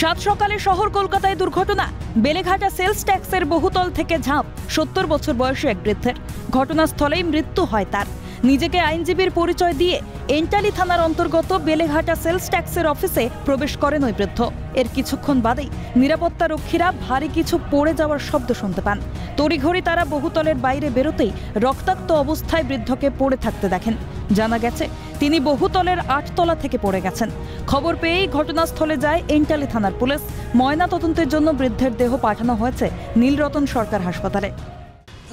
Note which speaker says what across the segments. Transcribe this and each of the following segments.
Speaker 1: সাত সকালে শহর কলকাতায় দুর্ঘটনা। বেলেঘাটা সেলস ট্যাক্সের বহুতল থেকে ঝাঁপ 70 বছর বয়সী এক বৃদ্ধের। ঘটনাস্থলেই মৃত্যু হয় তার। নিজেকে আইনজীবীর পরিচয় দিয়ে এন্টালি থানার অন্তর্গত বেলেঘাটা সেলস ট্যাক্সের অফিসে প্রবেশ করেন ওই বৃদ্ধ। এর কিছুক্ষণ বাদেই নিরাপত্তা রক্ষীরা ভারী কিছু পড়ে যাওয়ার শব্দ শুনতে পান। তড়িঘড়ি তারা বহুতলের বাইরে বেরোতেই রক্তাক্ত অবস্থায় বৃদ্ধকে পড়ে থাকতে দেখেন। জানা গেছে তিনি বহুতলের 8 তলা থেকে পড়ে গেছেন। খবর পেয়েই ঘটনাস্থলে যায় এন্টালি থানার পুলিশ। ময়না তদন্তের জন্য বৃদ্ধের দেহ পাঠানো হয়েছে নীলরতন সরকার হাসপাতালে।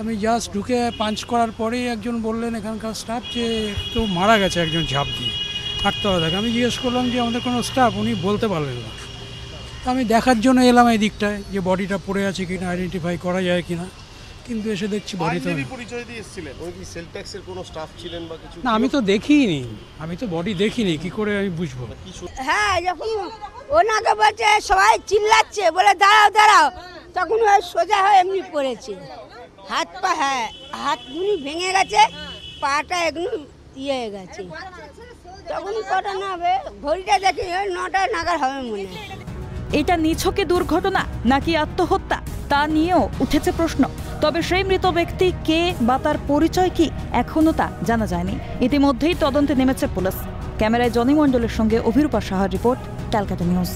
Speaker 2: আমি জাস্ট ঢুকে পাঞ্চ করার পরেই একজন বললেন এখানকার স্টাফ যে কেউ মারা গেছে একজন ঝাঁপ দিয়ে 8 তলা থেকে। আমি জিজ্ঞেস করলাম যে আমাদের কোনো স্টাফ, উনি বলতে পারলেন না। আমি দেখার জন্য এলাম এই দিকটায় যে বডিটা পড়ে আছে কিনা, আইডেন্টিফাই করা যায় কিনা, কিন্তু এসে দেখছি বডিটা।
Speaker 3: পরিচয় দিয়ে এসেছিলেন? উনি কি সেল ট্যাক্সের কোনো স্টাফ ছিলেন বা কিছু?
Speaker 2: না, আমি তো দেখিনি, আমি তো বডি দেখিনি, কি করে আমি বুঝবো?
Speaker 4: হ্যাঁ, যখন ওনাকে বলছে সবাই চিল্লাচ্ছে বলে দাঁড়াও দাঁড়াও, তখন ওই সোজা হয়ে এমনি পড়েছে। হাত পা, হ্যাঁ হাত দুনি ভেঙে গেছে, পাটা একদম হয়ে গেছে। তখন কটা না হবে, ঘড়িটা দেখি 9টা নাগাদ হবে মনে হয়।
Speaker 1: এটা নিছকে দুর্ঘটনা নাকি আত্মহত্যা তা নিয়েও উঠেছে প্রশ্ন। তবে সেই মৃত ব্যক্তি কে বা তার পরিচয় কি এখনো তা জানা যায়নি। ইতিমধ্যেই তদন্তে নেমেছে পুলিশ। ক্যামেরায় জনি মণ্ডলের সঙ্গে অভিরূপা সাহার রিপোর্ট, ক্যালকাটা নিউজ।